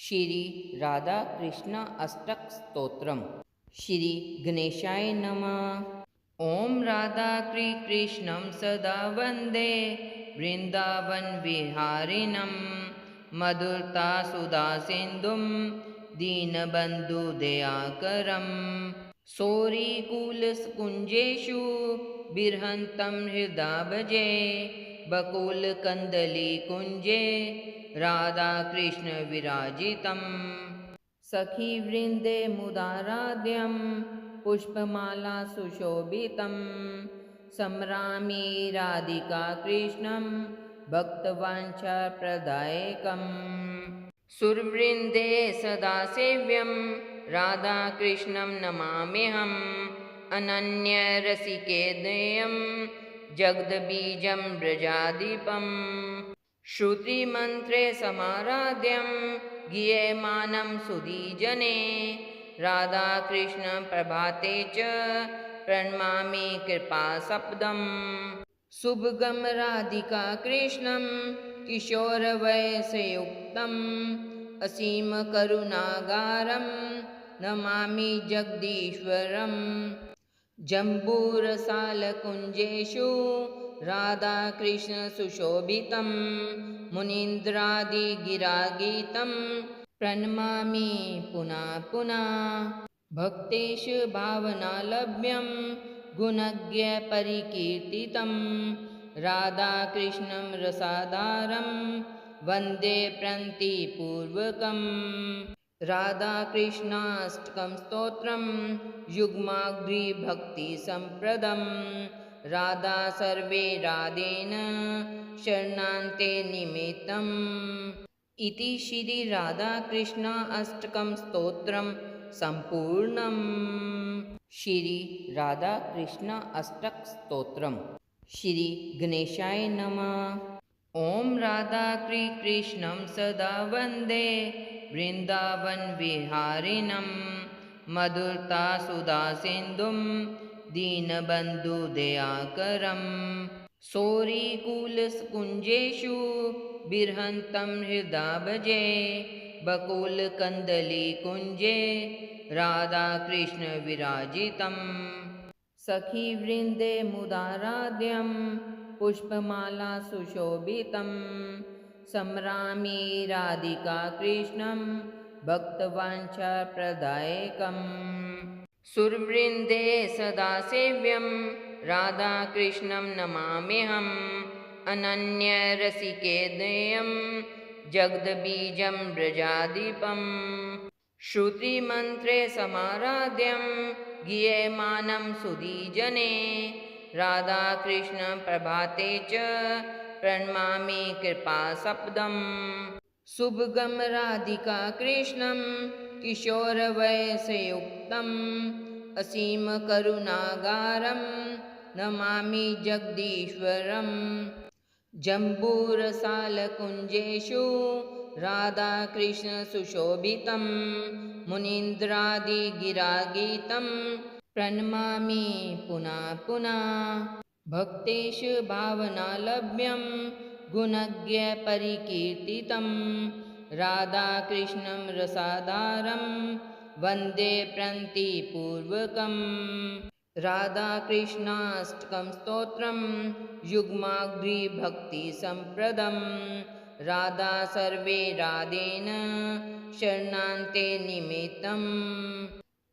श्री राधा कृष्ण अष्टक स्तोत्रम। श्री गणेशाय नमः। ओम राधा कृष्णं सदा वंदे वृंदावन विहारिणं मधुरता सुधा सिंधुम दीनबंधु दयाकरम् सौरीकुलकुञ्जेषु बिर्हन्तं हृदा भजे बकुलकन्दलीकुञ्जे राधाकृष्णविराजितम् सखीवृन्दे मुदाराध्यं पुष्पमाला सुशोभितं सम्रामि राधिका कृष्णं भक्तवाञ्छाप्रदायकम् सुरवृन्दे सदा सेव्यं राधाकृष्णं नमाम्यहम् अनन्यरसिकेदयं जगद्बीजं व्रजाधिपम् श्रुतिमन्त्रे समाराध्यं गीयमानं सुधीजने राधाकृष्णप्रभाते च प्रणमामि कृपासब्दम् शुभगं राधिका कृष्णं किशोरवयसयुक्तम् असीमकरुणागारं नमामि जगदीश्वरम् जम्बूरसालकुञ्जेषु राधाकृष्णसुशोभितं मुनीन्द्रादिगिरागीतं प्रणमामि पुनः पुनः भक्तेषु भावनालभ्यं गुणज्ञपरिकीर्तितं राधाकृष्णं रसाधारं वन्दे प्रणतिपूर्वकम् राधाकृष्णाष्टकं स्तोत्रं युग्माग्रिभक्तिसम्प्रदं राधा सर्वे राधेन शरणान्ते निमित्तम् इति श्री राधाकृष्ण अष्टकं स्तोत्रं सम्पूर्णम्। श्री राधाकृष्ण अष्टक स्तोत्रम। श्री गणेशाय नमः। ओम राधा कृष्णं सदा वंदे वृंदावन विहारिणं मधुरता सुधा सिंधुम दीनबंधु दयाकरम् सौरीकुलकुञ्जेषु बिर्हन्तं हृदा भजे बकुलकन्दलीकुञ्जे राधाकृष्णविराजितम् सखीवृन्दे मुदाराध्यं पुष्पमाला सुशोभितं सम्रामि राधिका कृष्णं भक्तवाञ्छाप्रदायकम् सुरवृन्दे सदा सेव्यं राधाकृष्णं नमाम्यहम् अनन्यरसिकेदयं जगद्बीजं व्रजाधिपम् श्रुतिमन्त्रे समाराध्यं गीयमानं सुधीजने राधाकृष्णप्रभाते च प्रणमामि कृपासब्दम् शुभगं राधिका कृष्णं किशोरवयसयुक्तम् असीमकरुणागारं नमामि जगदीश्वरम् जम्बूरसालकुञ्जेषु राधाकृष्णसुशोभितं मुनीन्द्रादिगिरागीतं प्रणमामि पुनः पुनः भक्तेषु भावनालभ्यं गुणज्ञपरिकीर्तितं राधाकृष्णं रसाधारं वन्दे प्रणतिपूर्वकम् राधाकृष्णाष्टकं स्तोत्रं युग्माग्रिभक्तिसम्प्रदं राधा सर्वे राधेन शरणान्ते निमित्तम्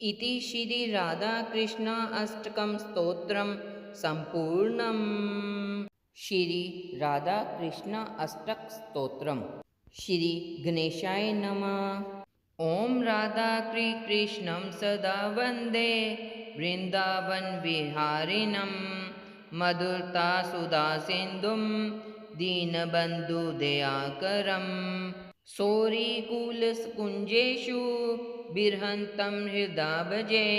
इति श्री राधाकृष्ण अष्टकं स्तोत्रं सम्पूर्णम्। श्री राधाकृष्ण अष्टक स्तोत्रम। श्री गणेशाय नमः। ओम राधा कृष्णं सदा वंदे वृंदावन विहारिणं मधुरता सुधा सिंधुम दीनबंधु दयाकरम् सौरीकुलकुञ्जेषु बिर्हन्तं हृदा भजे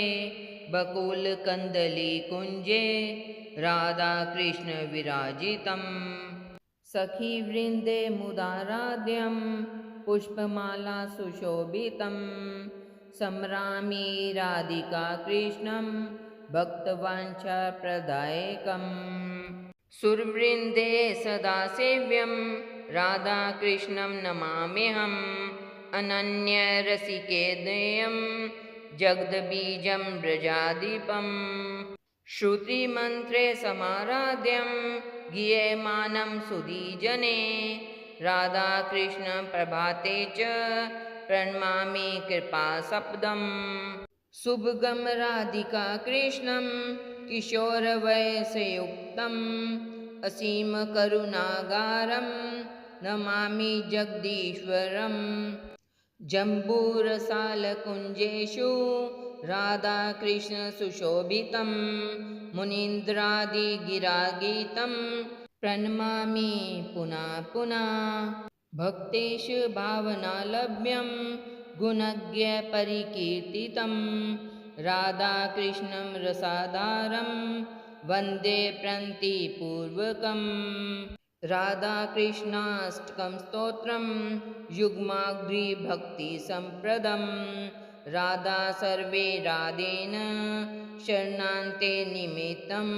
बकुलकन्दलीकुञ्जे राधाकृष्णविराजितम् सखीवृन्दे मुदाराध्यं पुष्पमाला सुशोभितं सम्रामि राधिका कृष्णं भक्तवाञ्छाप्रदायकम् सुरवृन्दे सदा सेव्यं राधाकृष्णं नमाम्यहम् अनन्यरसिकेदयं जगद्बीजं व्रजाधिपम् श्रुतिमन्त्रे समाराध्यं गीयमानं सुधीजने राधाकृष्णप्रभाते च प्रणमामि कृपासपदम् शुभगं राधिका कृष्णं किशोरवयसयुक्तम् असीमकरुणागारं नमामि जगदीश्वरम् जम्बूरसालकुञ्जेषु राधाकृष्णसुशोभितं मुनीन्द्रादिगिरागीतं प्रणमामि पुनः पुनः भक्तेषु भावनालभ्यं गुणज्ञपरिकीर्तितं राधाकृष्णं रसाधारं वन्दे प्रणतिपूर्वकम् राधाकृष्णाष्टकं स्तोत्रं युग्माग्रिभक्तिसम्प्रदं राधा सर्वे राधेन शरणान्ते निमित्तम्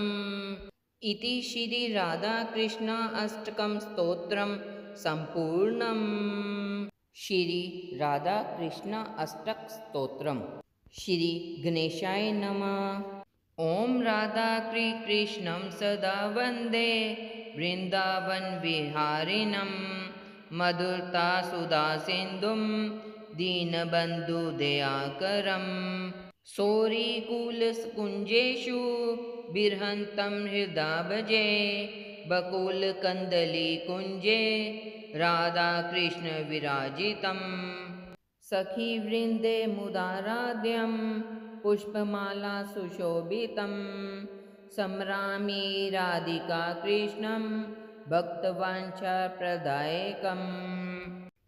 इति श्री राधाकृष्ण अष्टकं स्तोत्रं सम्पूर्णम्। श्री राधाकृष्ण अष्टक स्तोत्रम्। श्री गणेशाय नमः। ॐ राधाकृष्णं सदा वन्दे वृन्दावन विहारिणं मधुरता सुधासिन्धुं दीनबन्धुदयाकरं सौरिकुलकुञ्जेषु बिर्हन्तं हृदा भजे बकुलकन्दलीकुञ्जे राधाकृष्णविराजितम् सखीवृन्दे मुदाराध्यं पुष्पमाला सुशोभितं सम्रामि राधिका कृष्णं भक्तवाञ्छाप्रदायकम्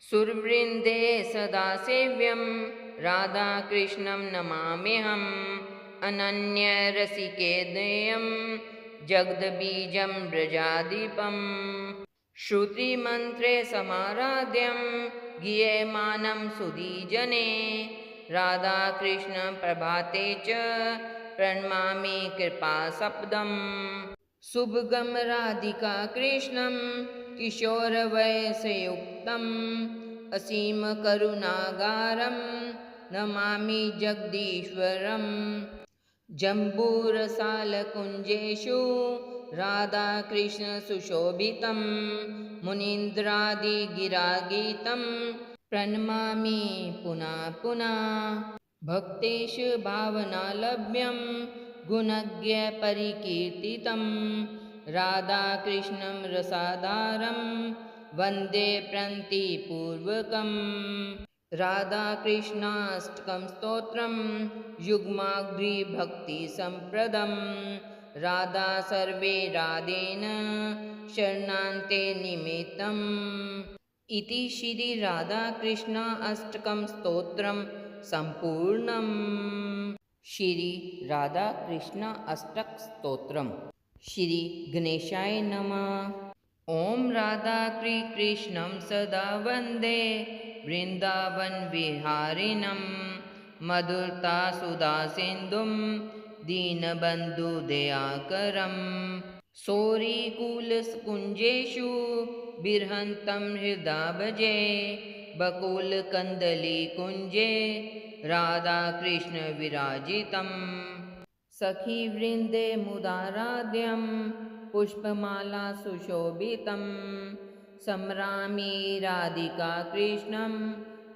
सुरवृन्दे सदा सेव्यं राधाकृष्णं नमाम्यहम् अनन्यरसिकेदयं जगद्बीजं व्रजाधिपम् श्रुतिमन्त्रे समाराध्यं गीयमानं सुधीजने राधाकृष्णप्रभाते च प्रणमामि कृपासपदम् शुभगं राधिका कृष्णं किशोरवयसयुक्तम् असीमकरुणागारं नमामि जगदीश्वरम् जम्बूरसालकुञ्जेषु राधाकृष्णसुशोभितं मुनीन्द्रादिगिरागीतं प्रणमामि पुनः पुनः भक्तेषु भावनालभ्यं गुणज्ञपरिकीर्तितं राधाकृष्णं रसाधारं वन्दे प्रणतिपूर्वकम् राधाकृष्णाष्टकं स्तोत्रं युग्माग्रिभक्तिसम्प्रदं राधा सर्वे राधेन शरणान्ते निमित्तम् इति श्री राधाकृष्ण अष्टकं स्तोत्रं सम्पूर्णम्। श्री राधाकृष्ण अष्टक स्तोत्रम्। श्री गणेशाय नमः। ॐ राधाकृष्णं सदा वन्दे वृन्दावन विहारिणं मधुरता सुधासिन्धुं दीनबन्धुदयाकरं सौरिकुलकुञ्जेषु बिर्हन्तं हृदा भजे बकुलकन्दलीकुञ्जे राधाकृष्णविराजितम् सखीवृन्दे मुदाराध्यं पुष्पमाला सुशोभितं सम्रामि राधिका कृष्णं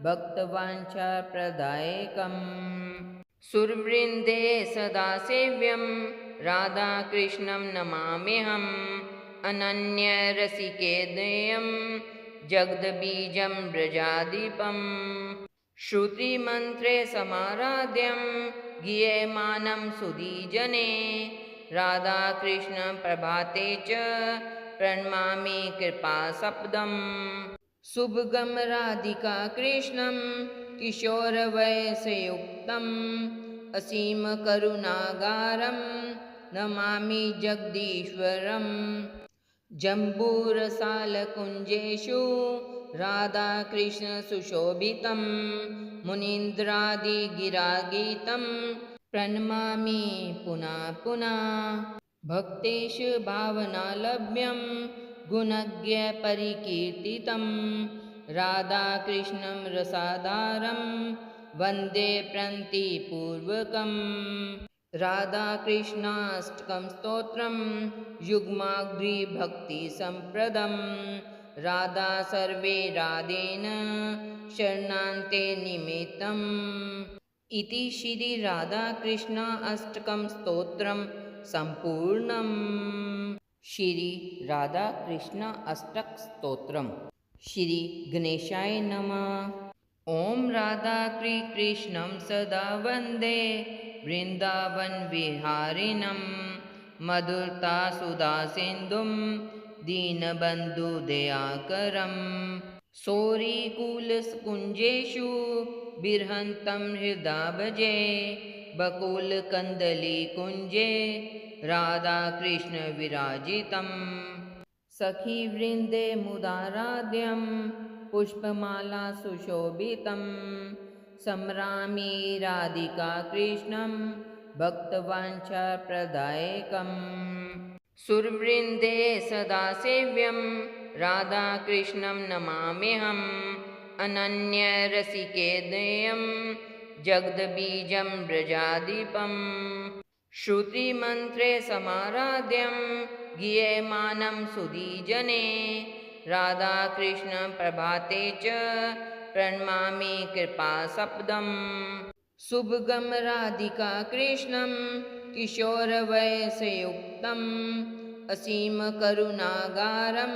भक्तवाञ्छाप्रदायकम् सुरवृन्दे सदा सेव्यं राधाकृष्णं नमाम्यहम् अनन्यरसिकेदयं जगद्बीजं व्रजाधिपम् श्रुतिमन्त्रे समाराध्यं गीयमानं सुधीजने राधाकृष्णप्रभाते च प्रणमामि कृपासपदम् शुभगं राधिका कृष्णं किशोरवयसयुक्तम् असीमकरुणागारं नमामि जगदीश्वरम् जम्बूरसालकुञ्जेषु राधाकृष्णसुशोभितं मुनीन्द्रादिगिरागीतं प्रणमामि पुनः पुनः भक्तेषु भावनालभ्यं गुणज्ञपरिकीर्तितं राधाकृष्णं रसाधारं वन्दे प्रणतिपूर्वकम् राधाकृष्णाष्टकं स्तोत्रं युग्माग्रिभक्तिसम्प्रदं राधा सर्वे राधेन शरणान्ते निमित्तम् इति श्री राधाकृष्ण अष्टकं स्तोत्रं सम्पूर्णम्। श्री राधाकृष्ण अष्टक स्तोत्रम्। श्री गणेशाय नमः। ॐ राधाकृष्णं सदा वन्दे वृन्दावनविहारिणं मधुरता सुधासिन्धुं दीनबन्धुदयाकरं सौरिकुलकुञ्जेषु बिर्हन्तं हृदा भजे बकुलकन्दलीकुञ्जे राधाकृष्णविराजितम् सखीवृन्दे मुदाराध्यं पुष्पमाला सुशोभितं सम्रामि राधिका कृष्णं भक्तवाञ्छाप्रदायकम् सुरवृन्दे सदा सेव्यं राधाकृष्णं नमाम्यहम् अनन्यरसिकेदयं जगद्बीजं व्रजाधिपम् श्रुतिमन्त्रे समाराध्यं गीयमानं सुधीजने राधाकृष्णप्रभाते च प्रणमामि कृपासपदम् शुभगं राधिका कृष्णं किशोरवयसयुक्तम् असीमकरुणागारं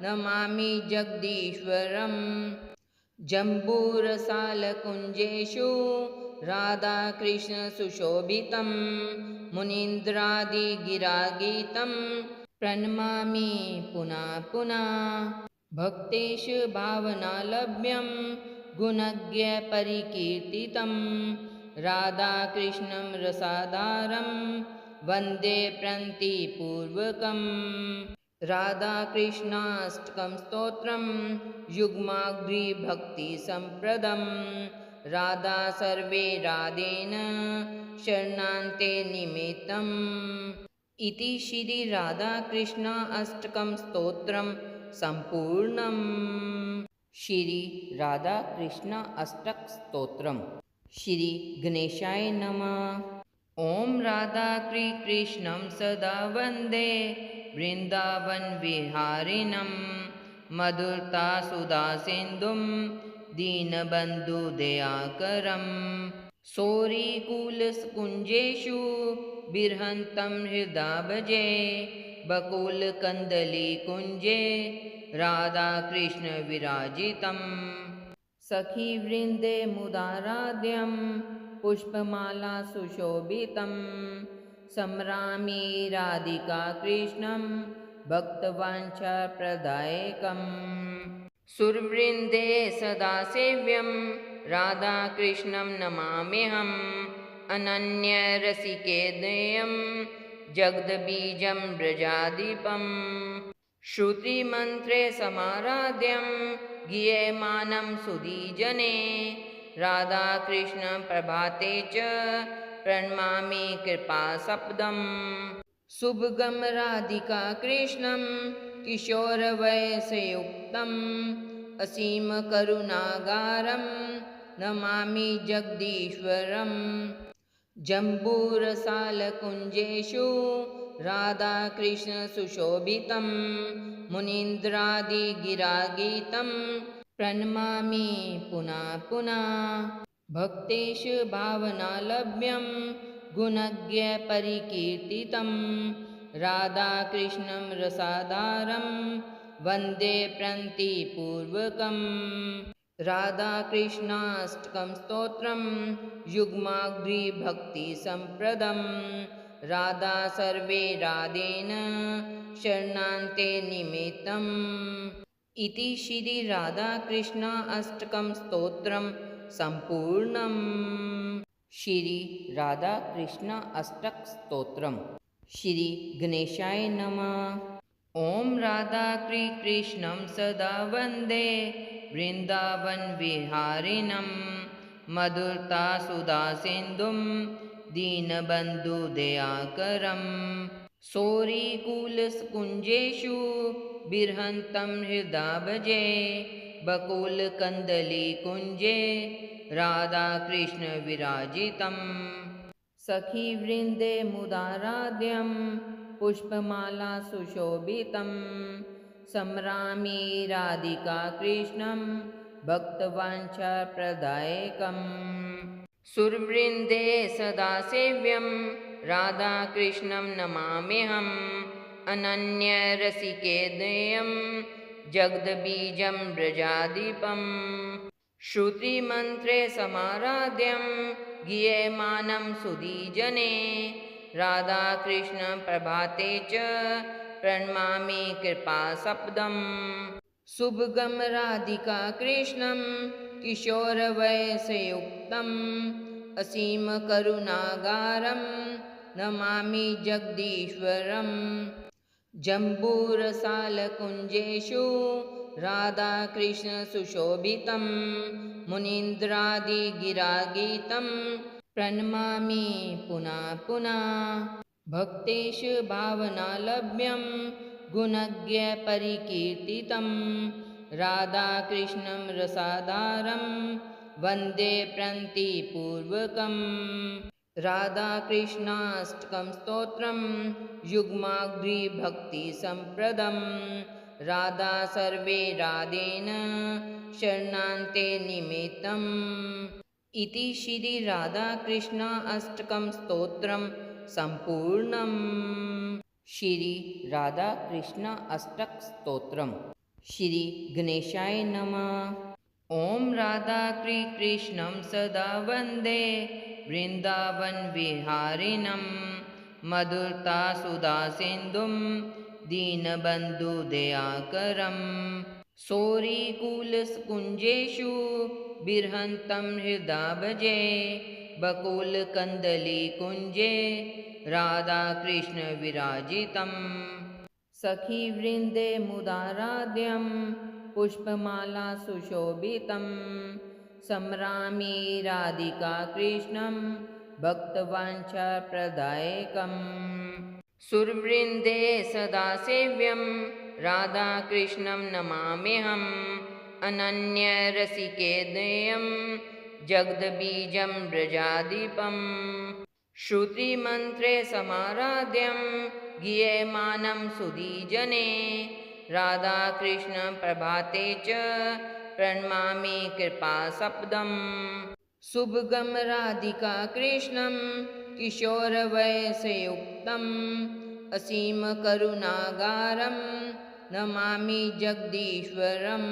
नमामि जगदीश्वरम् जम्बूरसालकुञ्जेषु राधाकृष्णसुशोभितं मुनीन्द्रादिगिरागीतं प्रणमामि पुनः पुनः भक्तेषु भावनालभ्यं गुणज्ञपरिकीर्तितं राधाकृष्णं रसाधारं वन्दे प्रणतिपूर्वकम् राधाकृष्णाष्टकं स्तोत्रं युग्माग्रिभक्तिसम्प्रदं राधा सर्वे राधेन शरणान्ते निमित्तम् इति श्री राधाकृष्ण अष्टकं स्तोत्रं सम्पूर्णम्। श्री राधाकृष्ण अष्टक स्तोत्रम्। श्री गणेशाय नमः। ॐ राधाकृष्णं सदा वन्दे वृन्दावनविहारिणं मधुरता सुधासिन्धुं दीनबन्धुदयाकरं सौरिकुलकुञ्जेषु बिर्हन्तं हृदा भजे बकुलकन्दलीकुञ्जे राधाकृष्णविराजितम् सखीवृन्दे मुदाराध्यं पुष्पमाला सुशोभितं सम्रामि राधिका कृष्णं भक्तवाञ्छाप्रदायकम् सुरवृन्दे सदा सेव्यं राधाकृष्णं नमाम्यहम् अनन्यरसिकेदयं जगद्बीजं व्रजाधिपम् श्रुतिमन्त्रे समाराध्यं गीयमानं सुधीजने राधाकृष्णप्रभाते च प्रणमामि कृपासपदम् शुभगं राधिका कृष्णं किशोरवयसयुक्तम् असीमकरुणागारं नमामि जगदीश्वरम् जम्बूरसालकुञ्जेषु राधाकृष्णसुशोभितं मुनीन्द्रादिगिरागीतं प्रणमामि पुनः पुनः भक्तेषु भावनालभ्यं गुणज्ञपरिकीर्तितं राधाकृष्णं रसाधारं वन्दे प्रणतिपूर्वकम् राधाकृष्णाष्टकं स्तोत्रं युग्माग्रिभक्तिसम्प्रदं राधा सर्वे राधेन शरणान्ते निमित्तम् इति श्री राधाकृष्ण अष्टकं स्तोत्रं सम्पूर्णम्। श्री राधाकृष्ण अष्टक स्तोत्रम्। श्री गणेशाय नमः। ॐ राधाकृष्णं सदा वन्दे वृन्दावनविहारिणं मधुरता सुधासिन्धुं दीनबन्धुदयाकरं सौरिकुलकुञ्जेषु बिर्हन्तं हृदा भजे बकुलकन्दलीकुञ्जे राधाकृष्णविराजितम् सखीवृन्दे मुदाराध्यं पुष्पमाला सुशोभितं सम्रामी राधिका कृष्णं भक्तवाञ्छाप्रदायकम् सुरवृन्दे सदा सेव्यं राधाकृष्णं नमाम्यहम् अनन्यरसिकेदयं जगद्बीजं व्रजाधिपम् श्रुतिमन्त्रे समाराध्यं गीयमानं सुधीजने राधाकृष्णप्रभाते च प्रणमामि कृपासपदम् शुभगं राधिका कृष्णं किशोरवयसयुक्तम् असीमकरुणागारं नमामि जगदीश्वरम् जम्बूरसालकुञ्जेषु राधाकृष्णसुशोभितं मुनीन्द्रादिगिरागीतं प्रणमामि पुनः पुनः भक्तेषु भावनालभ्यं गुणज्ञपरिकीर्तितं राधाकृष्णं रसाधारं वन्दे प्रणतिपूर्वकम् राधाकृष्णाष्टकं स्तोत्रं युग्माग्रिभक्तिसम्प्रदं राधा सर्वे राधेन शरणान्ते निमित्तम् इति श्री राधाकृष्ण अष्टकं स्तोत्रं सम्पूर्णम् श्री राधाकृष्ण अष्टक स्तोत्रम् श्री गणेशाय नमः। ॐ राधाकृष्णं सदा वन्दे वृन्दावनविहारिणं मधुरता सुधासिन्धुं दीनबन्धुदयाकरं सौरिकुलकुञ्जेषु बिर्हन्तं हृदा भजे बकुलकन्दलीकुञ्जे राधाकृष्णविराजितम् सखीवृन्दे मुदाराध्यं पुष्पमाला सुशोभितं सम्रामी राधिका कृष्णं भक्तवाञ्छाप्रदायकम् सुरवृन्दे सदा सेव्यं राधाकृष्णं नमाम्यहम् अनन्यरसिकेदयं जगद्बीजं व्रजाधिपम् श्रुतिमन्त्रे समाराध्यं गीयमानं सुधीजने राधाकृष्णप्रभाते च प्रणमामि कृपासपदम् शुभगं राधिका कृष्णं किशोरवयसयुक्तम् असीमकरुणागारं नमामि जगदीश्वरम्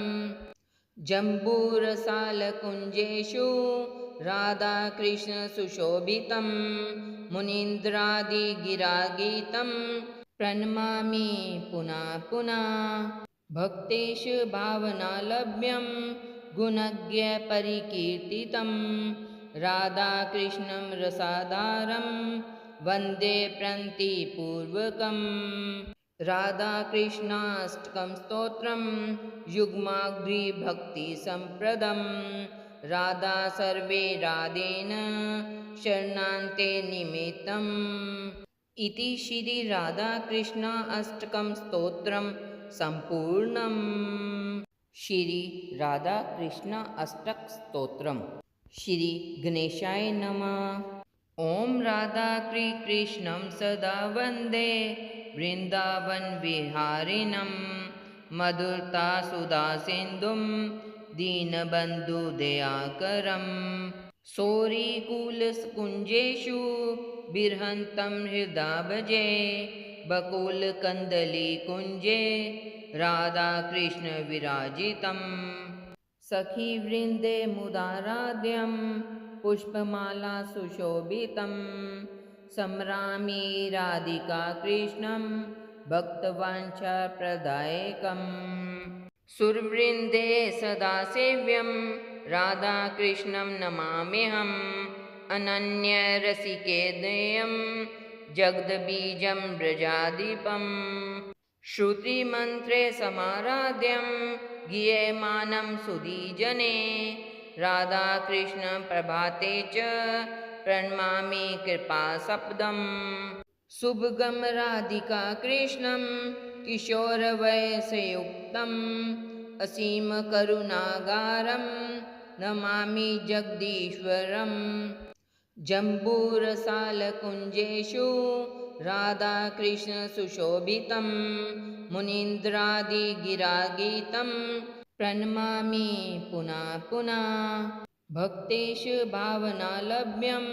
जम्बूरसालकुञ्जेषु राधाकृष्णसुशोभितं मुनीन्द्रादिगिरागीतं प्रणमामि पुनः पुनः भक्तेषु भावनालभ्यं गुणज्ञपरिकीर्तितं राधाकृष्णं रसाधारं वन्दे प्रणतिपूर्वकम् राधाकृष्णाष्टकं स्तोत्रं युग्माग्रिभक्तिसम्प्रदं राधा सर्वे राधेन शरणान्ते निमित्तम् इति श्री राधाकृष्ण अष्टकं स्तोत्रं सम्पूर्णम् श्री राधाकृष्ण अष्टक स्तोत्रम् श्री गणेशाय नमः। ॐ राधाकृष्णं सदा वन्दे वृन्दावनविहारिणं मधुरता सुधासिन्धुं दीनबन्धुदयाकरं सौरिकुलकुञ्जेषु बिर्हन्तं हृदा भजे बकुलकन्दलीकुञ्जे राधाकृष्णविराजितम् सखीवृन्दे मुदाराध्यं पुष्पमाला सुशोभितं सम्रामी राधिका कृष्णं भक्तवाञ्छाप्रदायकम् सुरवृन्दे सदा सेव्यं राधाकृष्णं नमाम्यहम् अनन्यरसिकेदयं जगद्बीजं व्रजाधिपम् श्रुतिमन्त्रे समाराध्यं गीयमानं सुधीजने राधाकृष्णप्रभाते च प्रणमामि कृपासपदम् शुभगं राधिका कृष्णं किशोरवयसयुक्तम् असीमकरुणागारं नमामि जगदीश्वरम् जम्बूरसालकुञ्जेषु राधाकृष्णसुशोभितं मुनीन्द्रादिगिरागीतं प्रणमामि पुनः पुनः भक्तेषु भावनालभ्यं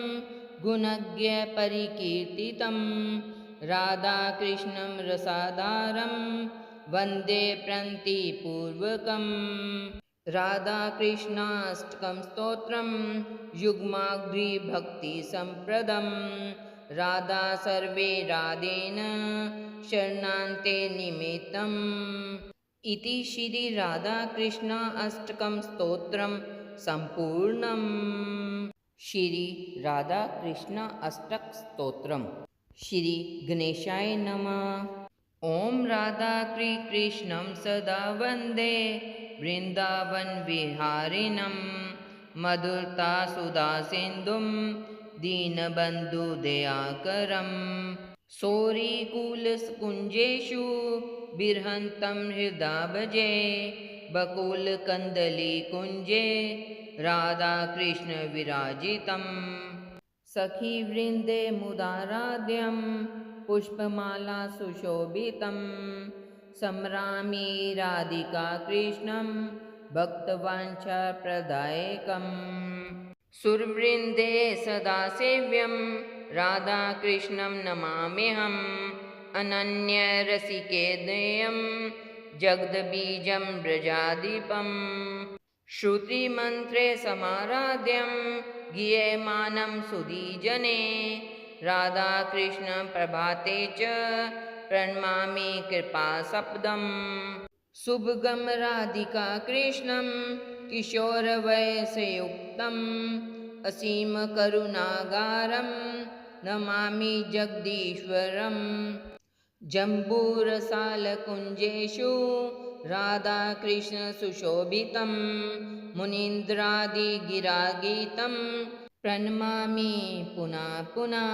गुणज्ञपरिकीर्तितं राधाकृष्णं रसाधारं वन्दे प्रणतिपूर्वकम् राधाकृष्णाष्टकं स्तोत्रं युग्माग्रिभक्तिसम्प्रदं राधा सर्वे राधेन शरणान्ते निमित्तम् इति श्री राधाकृष्ण अष्टकं स्तोत्रं सम्पूर्णम्। श्री राधाकृष्ण अष्टक स्तोत्रम्। श्री गणेशाय नमः। ॐ राधाकृष्णं सदा वन्दे वृन्दावनविहारिणं मधुरता सुधासिन्धुं दीनबन्धुदयाकरं सौरिकुलकुञ्जेषु बिर्हन्तं हृदा भजे बकुलकन्दलीकुञ्जे राधाकृष्णविराजितं सखीवृन्दे मुदाराध्यं पुष्पमाला सुशोभितं स्मरामि राधिका कृष्णं भक्तवाञ्छाप्रदायकम् सुरवृन्दे सदा सेव्यं राधाकृष्णं नमाम्यहम् अनन्यरसिकेन्द्रियं जगद्बीजं व्रजाधिपम् श्रुतिमन्त्रे समाराध्यं गीयमानं सुधीजने राधाकृष्णप्रभाते च प्रणमामि कृपासपदम् शुभगं राधिका कृष्णं किशोरवयसयुक्तम् असीमकरुणागारं नमामि जगदीश्वरम् जम्बूरसालकुञ्जेषु राधाकृष्णसुशोभितं मुनीन्द्रादिगिरागीतं प्रणमामि पुनः पुनः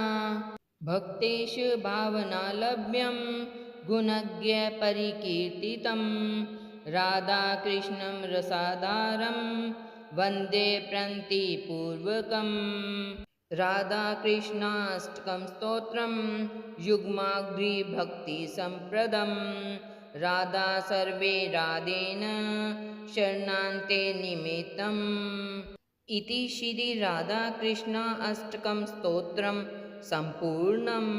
भक्तेषु भावनालभ्यं गुणज्ञपरिकीर्तितं राधाकृष्णं रसाधारं वन्दे प्रणतिपूर्वकम् राधाकृष्णाष्टकं स्तोत्रं युग्माग्रिभक्तिसम्प्रदं राधा सर्वे राधेन शरणान्ते निमित्तम् इति श्री राधाकृष्ण अष्टकं स्तोत्रं सम्पूर्णम्।